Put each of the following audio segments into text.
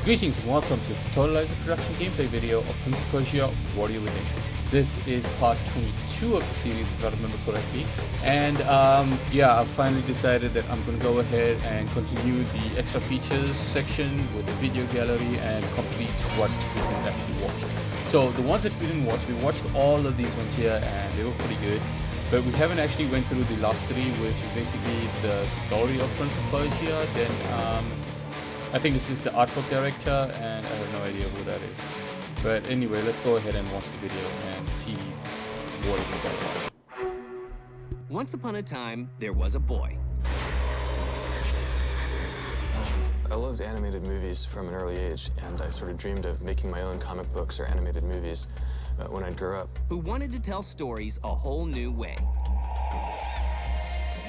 Greetings and welcome to the Totalizer production gameplay video of Prince of Persia Warrior Within. This is part 22 of the series, if I remember correctly. And yeah, I've finally decided that I'm going to go ahead and continue the extra features section with the video gallery and complete what we didn't actually watch. So the ones that we didn't watch, we watched all of these ones here and they were pretty good. But we haven't actually went through the last three, which is basically the story of Prince of Persia. Then I think this is the artwork director, and I have no idea who that is. But anyway, let's go ahead and watch the video and see what it is all about. Once upon a time, there was a boy. I loved animated movies from an early age, and I sort of dreamed of making my own comic books or animated movies when I'd grow up. Who wanted to tell stories a whole new way.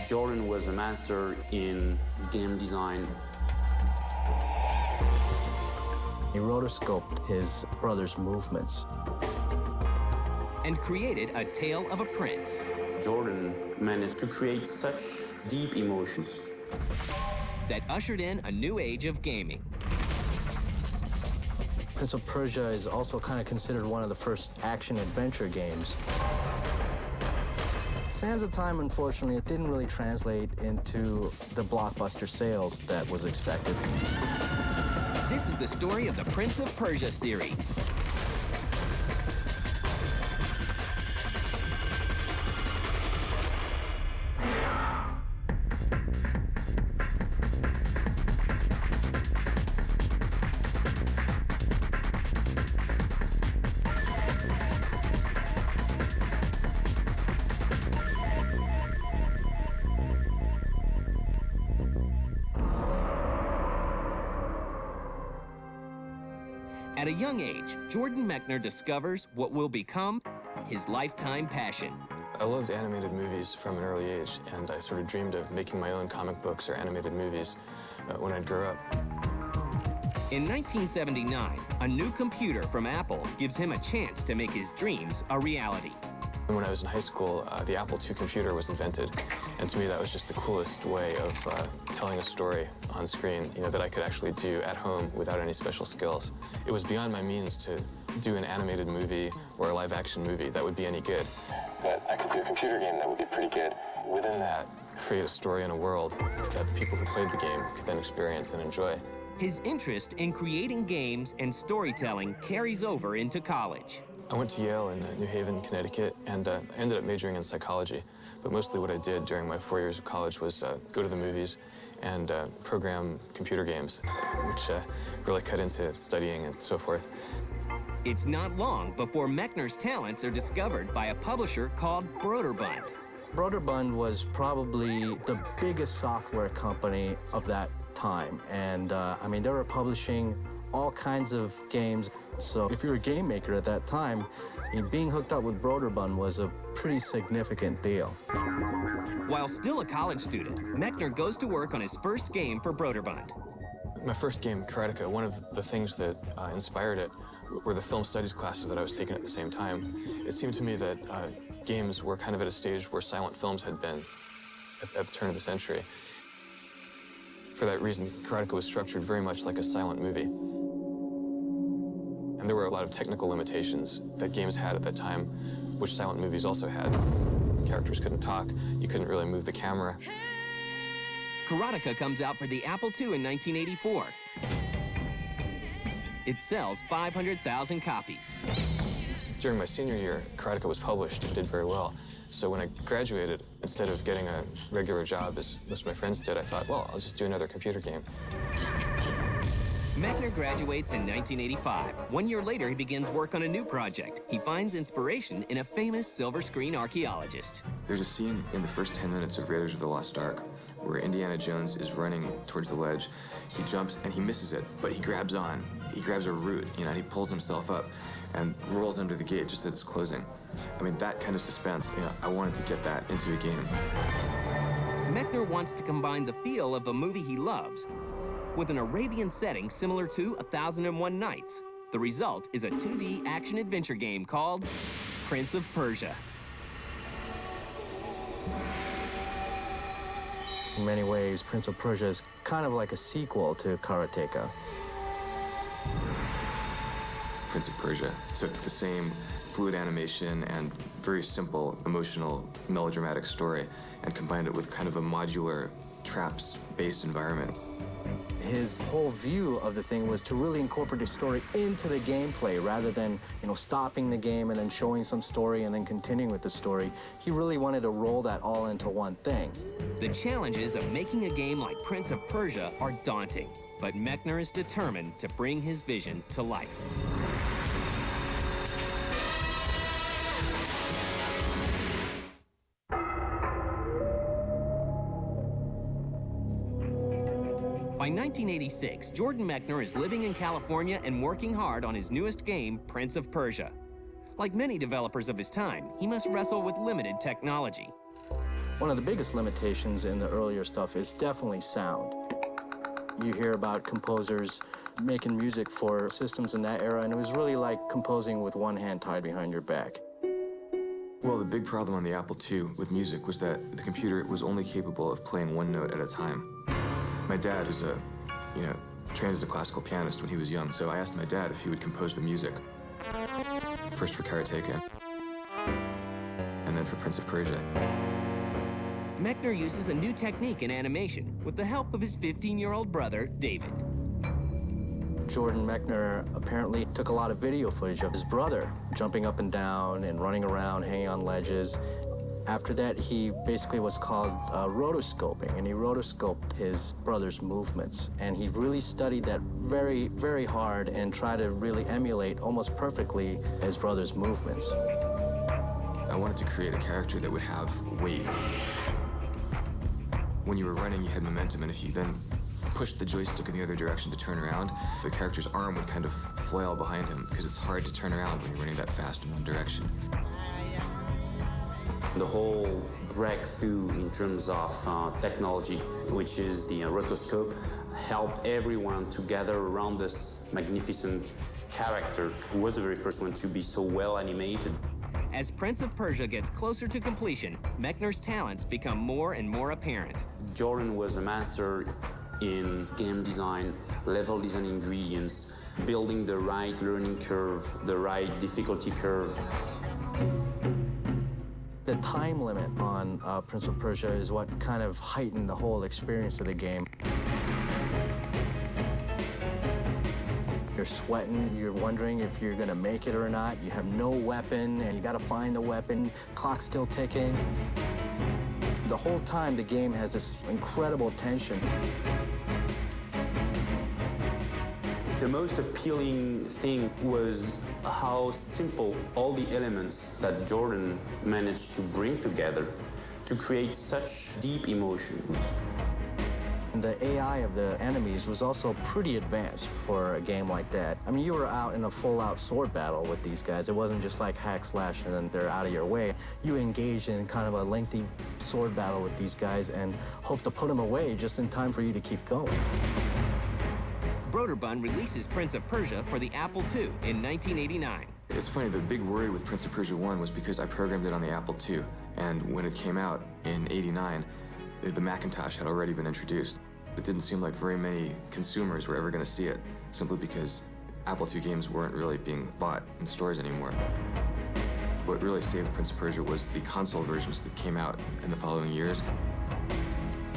Jordan was a master in game design. He rotoscoped his brother's movements. And created a tale of a prince. Jordan managed to create such deep emotions That ushered in a new age of gaming. Prince of Persia is also kind of considered one of the first action-adventure games. Sands of time, unfortunately, it didn't really translate into the blockbuster sales that was expected. This is the story of the Prince of Persia series. At a young age, Jordan Mechner discovers what will become his lifetime passion. I loved animated movies from an early age, and I sort of dreamed of making my own comic books or animated movies when I'd grow up. In 1979, a new computer from Apple gives him a chance to make his dreams a reality. When I was in high school, the Apple II computer was invented, and to me that was just the coolest way of telling a story on screen, that I could actually do at home without any special skills. It was beyond my means to do an animated movie or a live-action movie that would be any good. But I could do a computer game that would be pretty good. Within that, create a story in a world that the people who played the game could then experience and enjoy. His interest in creating games and storytelling carries over into college. I went to Yale in New Haven, Connecticut, and I ended up majoring in psychology. But mostly what I did during my 4 years of college was go to the movies and program computer games, which really cut into studying and so forth. It's not long before Mechner's talents are discovered by a publisher called Broderbund. Broderbund was probably the biggest software company of that time. And I mean, they were publishing all kinds of games. So if you're a game maker at that time, being hooked up with Broderbund was a pretty significant deal. While still a college student, Mechner goes to work on his first game for Broderbund. My first game, Karateka, one of the things that inspired it were the film studies classes that I was taking at the same time. It seemed to me that games were kind of at a stage where silent films had been at the turn of the century. For that reason, Karateka was structured very much like a silent movie. And there were a lot of technical limitations that games had at that time, which silent movies also had. Characters couldn't talk, you couldn't really move the camera. Karateka comes out for the Apple II in 1984. It sells 500,000 copies. During my senior year, Karateka was published and did very well. So when I graduated, instead of getting a regular job, as most of my friends did, I thought, well, I'll just do another computer game. Mechner graduates in 1985. 1 year later, he begins work on a new project. He finds inspiration in a famous silver screen archaeologist. There's a scene in the first 10 minutes of Raiders of the Lost Ark where Indiana Jones is running towards the ledge. He jumps and he misses it, but he grabs on. He grabs a root, and he pulls himself up and rolls under the gate just as it's closing. I mean, that kind of suspense, I wanted to get that into a game. Mechner wants to combine the feel of a movie he loves with an Arabian setting similar to 1001 Nights. The result is a 2D action-adventure game called Prince of Persia. In many ways, Prince of Persia is kind of like a sequel to Karateka. Prince of Persia. Took the same fluid animation and very simple, emotional, melodramatic story and combined it with kind of a modular, traps-based environment. His whole view of the thing was to really incorporate the story into the gameplay rather than, stopping the game and then showing some story and then continuing with the story. He really wanted to roll that all into one thing. The challenges of making a game like Prince of Persia are daunting, but Mechner is determined to bring his vision to life. By 1986, Jordan Mechner is living in California and working hard on his newest game, Prince of Persia. Like many developers of his time, he must wrestle with limited technology. One of the biggest limitations in the earlier stuff is definitely sound. You hear about composers making music for systems in that era, and it was really like composing with one hand tied behind your back. Well, the big problem on the Apple II with music was that the computer was only capable of playing one note at a time. My dad is trained as a classical pianist when he was young, so I asked my dad if he would compose the music. First for Karateka, and then for Prince of Persia. Mechner uses a new technique in animation with the help of his 15-year-old brother, David. Jordan Mechner apparently took a lot of video footage of his brother jumping up and down and running around, hanging on ledges. After that, he basically what's called rotoscoping, and he rotoscoped his brother's movements. And he really studied that very, very hard and tried to really emulate almost perfectly his brother's movements. I wanted to create a character that would have weight. When you were running, you had momentum, and if you then pushed the joystick in the other direction to turn around, the character's arm would kind of flail behind him because it's hard to turn around when you're running that fast in one direction. The whole breakthrough in terms of technology, which is the rotoscope, helped everyone to gather around this magnificent character who was the very first one to be so well animated. As Prince of Persia gets closer to completion, Mechner's talents become more and more apparent. Jordan was a master in game design, level design ingredients, building the right learning curve, the right difficulty curve. The time limit on Prince of Persia is what kind of heightened the whole experience of the game. You're sweating, you're wondering if you're gonna make it or not. You have no weapon, and you gotta find the weapon. Clock's still ticking. The whole time, the game has this incredible tension. The most appealing thing was how simple all the elements that Jordan managed to bring together to create such deep emotions. The AI of the enemies was also pretty advanced for a game like that. I mean, you were out in a full-out sword battle with these guys. It wasn't just like hack slash and then they're out of your way. You engaged in kind of a lengthy sword battle with these guys and hope to put them away just in time for you to keep going. Broderbund releases Prince of Persia for the Apple II in 1989. It's funny, the big worry with Prince of Persia 1 was because I programmed it on the Apple II, and when it came out in '89, the Macintosh had already been introduced. It didn't seem like very many consumers were ever going to see it, simply because Apple II games weren't really being bought in stores anymore. What really saved Prince of Persia was the console versions that came out in the following years.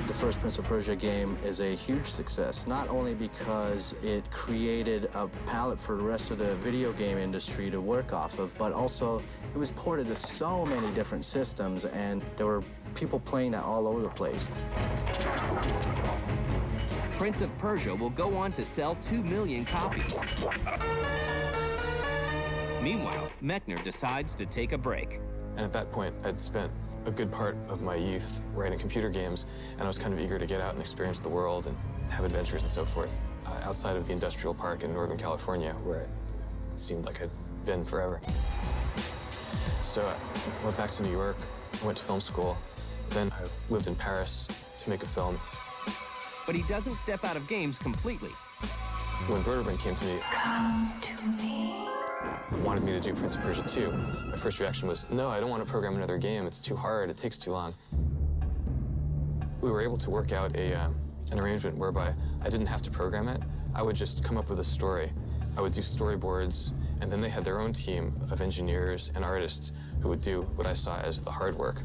The first Prince of Persia game is a huge success, not only because it created a palette for the rest of the video game industry to work off of, but also it was ported to so many different systems, and there were people playing that all over the place. Prince of Persia will go on to sell 2 million copies. Meanwhile, Mechner decides to take a break. And at that point, I'd spent a good part of my youth writing computer games, and I was kind of eager to get out and experience the world and have adventures and so forth outside of the industrial park in Northern California, where it seemed like I'd been forever. So I went back to New York, went to film school, then I lived in Paris to make a film. But he doesn't step out of games completely. When Broderbund came to me, wanted me to do Prince of Persia 2, my first reaction was, no, I don't want to program another game. It's too hard. It takes too long. We were able to work out an arrangement whereby I didn't have to program it. I would just come up with a story I would do storyboards, and then they had their own team of engineers and artists who would do what I saw as the hard work,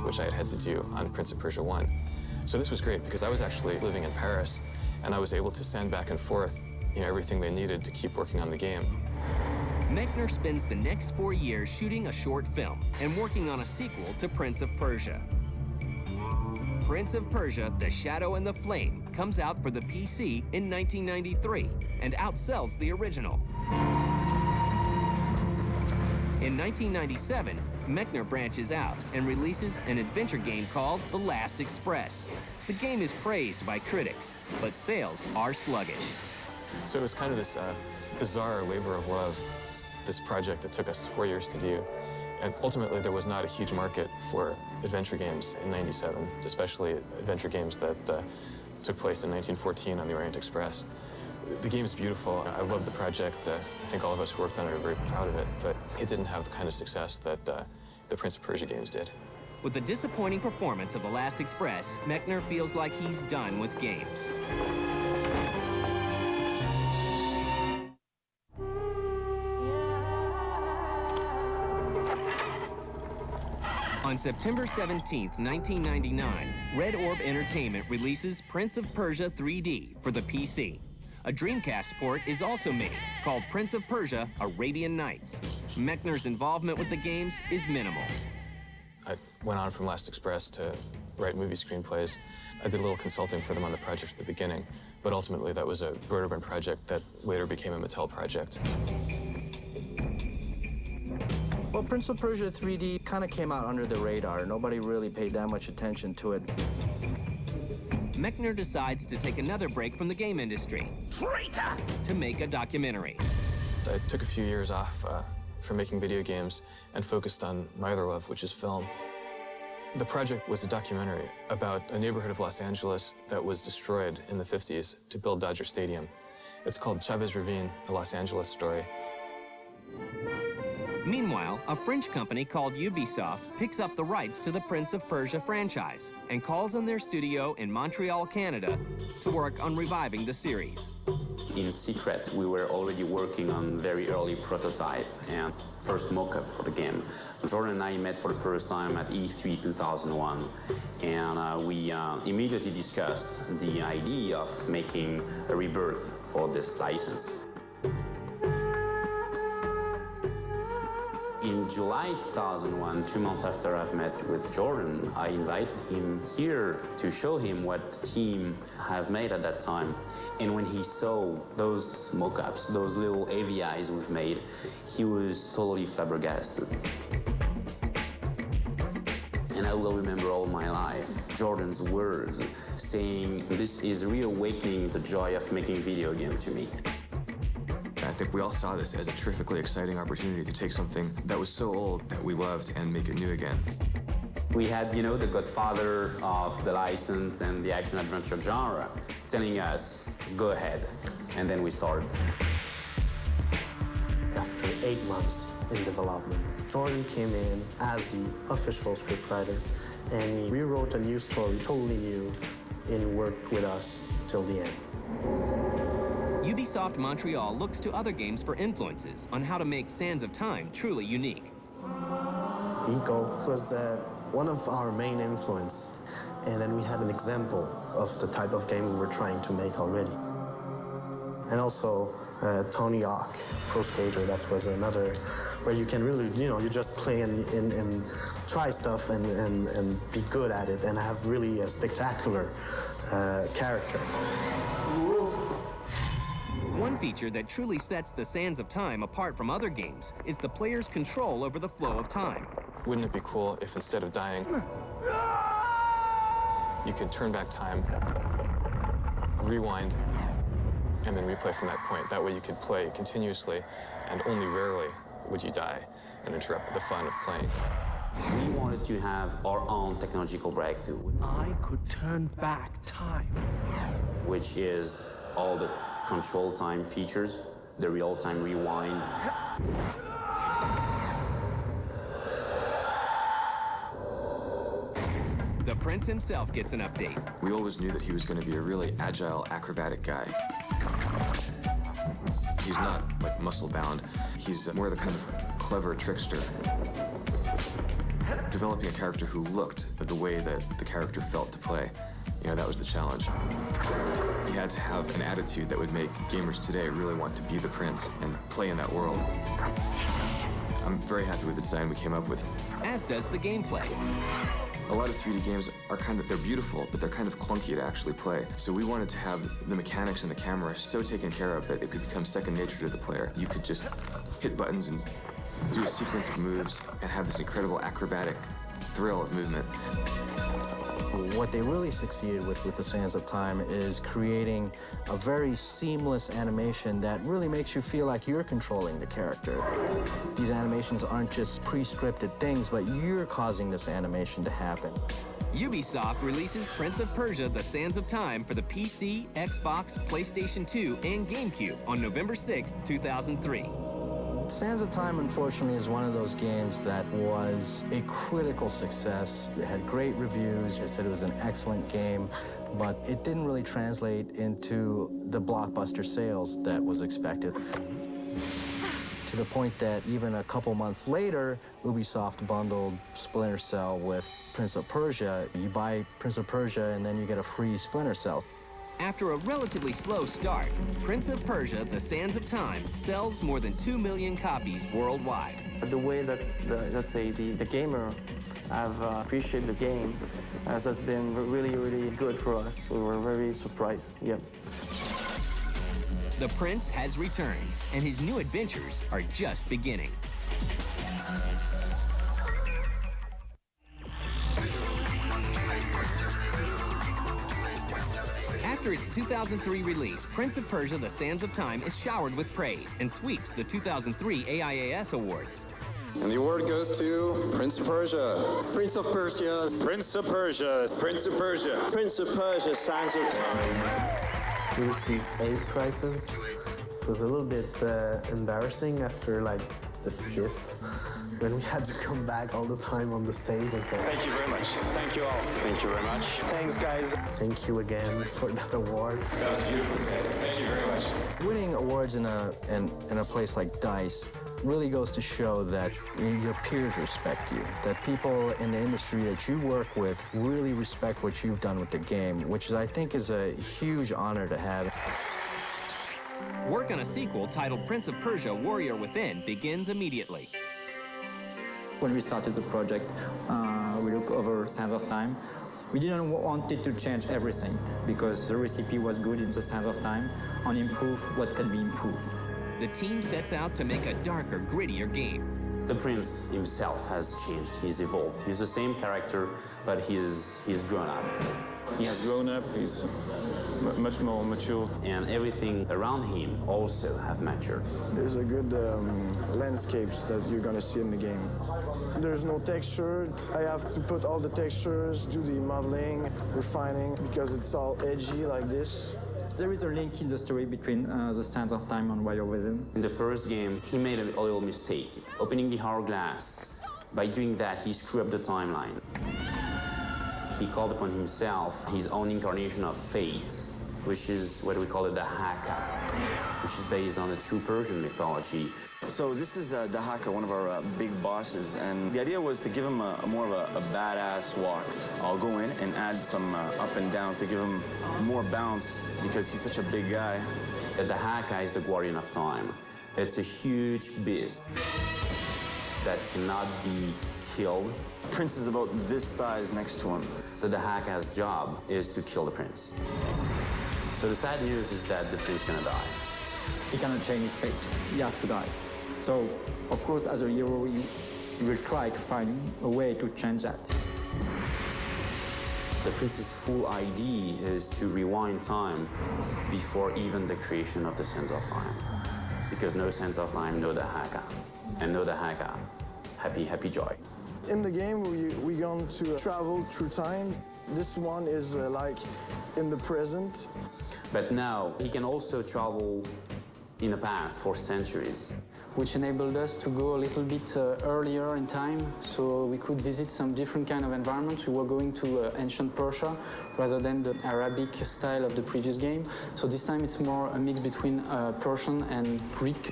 which I had had to do on Prince of Persia 1. So this was great because I was actually living in Paris, and I was able to send back and forth, everything they needed to keep working on the game. Mechner spends the next 4 years shooting a short film and working on a sequel to Prince of Persia. Prince of Persia: The Shadow and the Flame comes out for the PC in 1993 and outsells the original. In 1997, Mechner branches out and releases an adventure game called The Last Express. The game is praised by critics, but sales are sluggish. So it was kind of this bizarre labor of love, this project that took us 4 years to do. And ultimately, there was not a huge market for adventure games in '97, especially adventure games that took place in 1914 on the Orient Express. The game's beautiful. I love the project. I think all of us who worked on it are very proud of it, but it didn't have the kind of success that the Prince of Persia games did. With the disappointing performance of The Last Express, Mechner feels like he's done with games. On September 17, 1999, Red Orb Entertainment releases Prince of Persia 3D for the PC. A Dreamcast port is also made, called Prince of Persia: Arabian Nights. Mechner's involvement with the games is minimal. I went on from Last Express to write movie screenplays. I did a little consulting for them on the project at the beginning, but ultimately that was a Broderburn project that later became a Mattel project. Well, Prince of Persia 3D kind of came out under the radar. Nobody really paid that much attention to it. Mechner decides to take another break from the game industry to make a documentary. I took a few years off from making video games and focused on my other love, which is film. The project was a documentary about a neighborhood of Los Angeles that was destroyed in the 50s to build Dodger Stadium. It's called Chavez Ravine: A Los Angeles Story. Meanwhile, a French company called Ubisoft picks up the rights to the Prince of Persia franchise and calls on their studio in Montreal, Canada, to work on reviving the series. In secret, we were already working on very early prototype and first mock-up for the game. Jordan and I met for the first time at E3 2001, and we immediately discussed the idea of making a rebirth for this license. In July 2001, 2 months after I've met with Jordan, I invited him here to show him what the team have made at that time. And when he saw those mock-ups, those little AVIs we've made, he was totally flabbergasted. And I will remember all my life Jordan's words saying, "This is reawakening the joy of making video game to me." I think we all saw this as a terrifically exciting opportunity to take something that was so old that we loved and make it new again. We had, the godfather of the license and the action-adventure genre telling us, go ahead. And then we started. After 8 months in development, Jordan came in as the official scriptwriter, and he rewrote a new story, totally new, and worked with us till the end. Ubisoft Montreal looks to other games for influences on how to make Sands of Time truly unique. Eco was one of our main influence, and then we had an example of the type of game we were trying to make already. And also Tony Hawk, Pro Skater, that was another, where you can really, you just play and try stuff and be good at it and have really a spectacular character. One feature that truly sets the Sands of Time apart from other games is the player's control over the flow of time. Wouldn't it be cool if instead of dying, you could turn back time, rewind, and then replay from that point? That way you could play continuously, and only rarely would you die and interrupt the fun of playing. We wanted to have our own technological breakthrough. I could turn back time. Which is all the control time features, the real-time rewind. The Prince himself gets an update. We always knew that he was going to be a really agile, acrobatic guy. He's not like muscle-bound. He's more the kind of clever trickster. Developing a character who looked the way that the character felt to play, that was the challenge. You had to have an attitude that would make gamers today really want to be the prince and play in that world. I'm very happy with the design we came up with. As does the gameplay. A lot of 3D games are they're beautiful, but they're kind of clunky to actually play. So we wanted to have the mechanics and the camera so taken care of that it could become second nature to the player. You could just hit buttons and do a sequence of moves and have this incredible acrobatic thrill of movement. What they really succeeded with the Sands of Time is creating a very seamless animation that really makes you feel like you're controlling the character. These animations aren't just pre-scripted things, but you're causing this animation to happen. Ubisoft releases Prince of Persia: The Sands of Time for the PC, Xbox, PlayStation 2, and GameCube on November 6, 2003. Sands of Time, unfortunately, is one of those games that was a critical success. It had great reviews. It said it was an excellent game, but it didn't really translate into the blockbuster sales that was expected. To the point that even a couple months later, Ubisoft bundled Splinter Cell with Prince of Persia. You buy Prince of Persia, and then you get a free Splinter Cell. After a relatively slow start, Prince of Persia: The Sands of Time sells more than 2 million copies worldwide. The way that, the gamer have appreciated the game has been really, really good for us. We were very surprised, yeah. The Prince has returned, and his new adventures are just beginning. After its 2003 release, Prince of Persia: The Sands of Time is showered with praise and sweeps the 2003 AIAS Awards. And the award goes to Prince of Persia. Prince of Persia. Prince of Persia. Prince of Persia. Prince of Persia, Sands of Time. We received 8 prizes. It was a little bit embarrassing after the 5th, when we had to come back all the time on the stage and say, Thank you very much. Thank you all. Thank you very much. Thanks, guys. Thank you again for that award. That was beautiful. Thank you very much. Winning awards in a place like DICE really goes to show that your peers respect you, that people in the industry that you work with really respect what you've done with the game, which I think is a huge honor to have. Work on a sequel titled Prince of Persia: Warrior Within begins immediately. When we started the project, we looked over Sands of Time. We didn't want it to change everything because the recipe was good in the Sands of Time and improve what can be improved. The team sets out to make a darker, grittier game. The prince himself has changed. He's evolved. He's the same character, but he's grown up. He has grown up. He's much more mature. And everything around him also have matured. There's a good landscapes that you're gonna see in the game. There's no texture. I have to put all the textures, do the modeling, refining, because it's all edgy like this. There is a link in the story between the Sands of Time and Warrior Within. In the first game, he made a little mistake, opening the hourglass. By doing that, he screwed up the timeline. He called upon himself his own incarnation of fate, which is what we call it the Haka, which is based on the true Persian mythology. So this is Dahaka, one of our big bosses, and the idea was to give him more of a badass walk. I'll go in and add some up and down to give him more bounce because he's such a big guy. The Dahaka is the guardian of time. It's a huge beast that cannot be killed. Prince is about this size next to him. The Dahaka's job is to kill the prince. So the sad news is that the prince is gonna die. He cannot change his fate. He has to die. So, of course, as a hero, you will try to find a way to change that. The prince's full idea is to rewind time before even the creation of the Sands of Time. Because no Sands of Time, no Dahaka. And no Dahaka, happy, happy joy. In the game, we're going to travel through time. This one is like in the present. But now, he can also travel in the past for centuries. which enabled us to go a little bit earlier in time, so we could visit some different kind of environments. We were going to ancient Persia rather than the Arabic style of the previous game. So this time it's more a mix between Persian and Greek.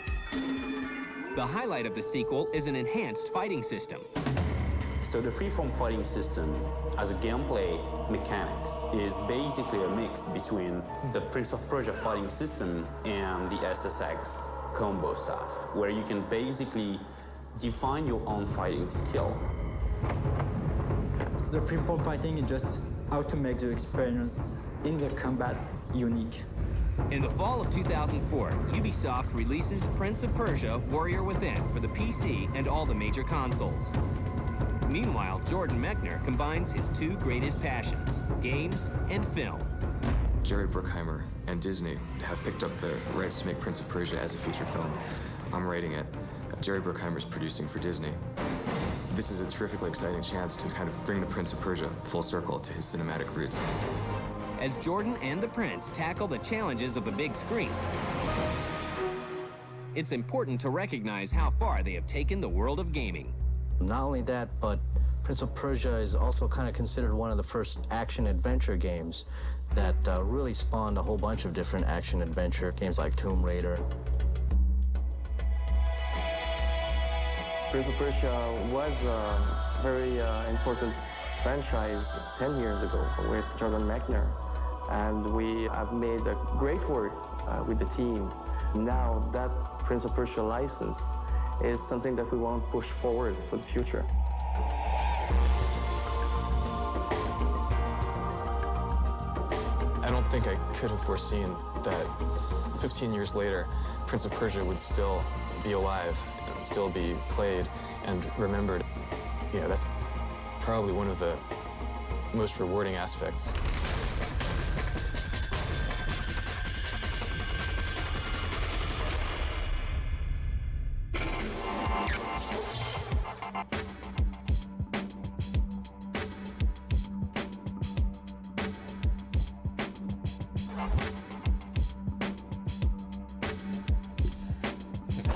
The highlight of the sequel is an enhanced fighting system. So the freeform fighting system as a gameplay mechanics is basically a mix between the Prince of Persia fighting system and the SSX combo stuff, where you can basically define your own fighting skill. The freeform fighting is just how to make the experience in the combat unique. In the fall of 2004, Ubisoft releases Prince of Persia: Warrior Within for the PC and all the major consoles. Meanwhile, Jordan Mechner combines his two greatest passions, games and film. Jerry Bruckheimer and Disney have picked up the rights to make Prince of Persia as a feature film. I'm writing it. Jerry Bruckheimer is producing for Disney. This is a terrifically exciting chance to kind of bring the Prince of Persia full circle to his cinematic roots. As Jordan and the Prince tackle the challenges of the big screen, it's important to recognize how far they have taken the world of gaming. Not only that, but Prince of Persia is also kind of considered one of the first action-adventure games that really spawned a whole bunch of different action-adventure games like Tomb Raider. Prince of Persia was a very important franchise 10 years ago with Jordan Mechner, and we have made a great work with the team. Now that Prince of Persia license is something that we want to push forward for the future. I don't think I could have foreseen that 15 years later, Prince of Persia would still be alive, and still be played and remembered. You know, that's probably one of the most rewarding aspects.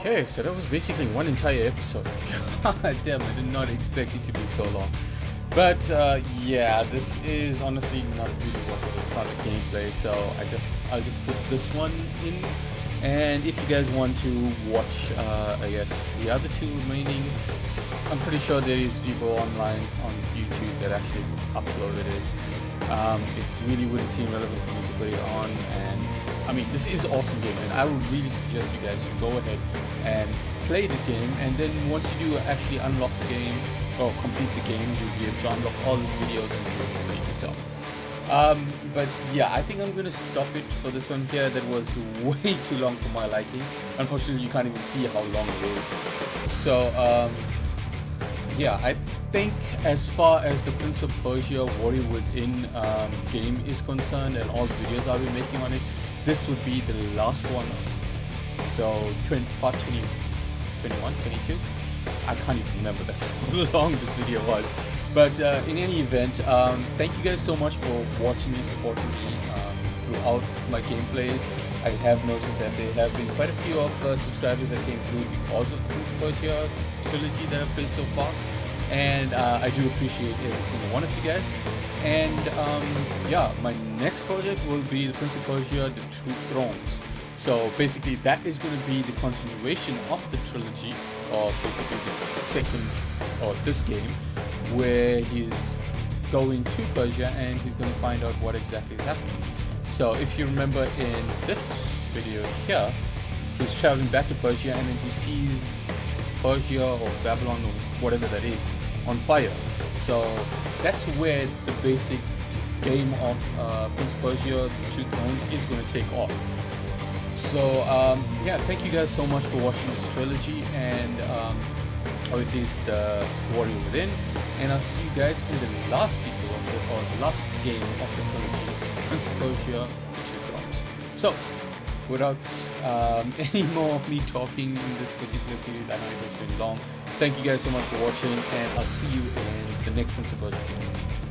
Okay, so that was basically one entire episode. God damn, I did not expect it to be so long. But yeah, this is honestly not really what it is. It's not a gameplay, so I'll just put this one in. And if you guys want to watch, I guess the other two remaining, I'm pretty sure there is people online on YouTube that actually uploaded it. It really wouldn't seem relevant for me to put it on, and I mean, this is an awesome game, and I would really suggest you guys to go ahead and play this game, and then once you do actually unlock the game, or complete the game, you'll be able to unlock all these videos and be able to see it yourself. But yeah, I think I'm going to stop it for this one here. That was way too long for my liking. Unfortunately, you can't even see how long it is. So, yeah, I think as far as the Prince of Persia Warrior Within game is concerned, and all the videos I'll be making on it, this would be the last one. So part 20, 21, 22, I can't even remember that's how long this video was. But in any event, thank you guys so much for watching and supporting me throughout my gameplays. I have noticed that there have been quite a few of subscribers that came through because of the Prince of Persia trilogy that I've played so far, and I do appreciate every single one of you guys. And yeah, my next project will be the Prince of Persia: The Two Thrones. So basically that is going to be the continuation of the trilogy, or basically the second, or this game, where he's going to Persia and he's going to find out what exactly is happening. So if you remember in this video here, he's traveling back to Persia and then he sees Persia or Babylon or whatever that is on fire. So that's where the basic game of Prince of Persia: The Two Thrones is going to take off. So yeah, thank you guys so much for watching this trilogy, and or at least Warrior Within, and I'll see you guys in the last sequel of the last game of the trilogy, Prince of Persia: The Two Thrones. So without any more of me talking in this particular series, I know it has been long. Thank you guys so much for watching, and I'll see you in the next Prince of Persia game.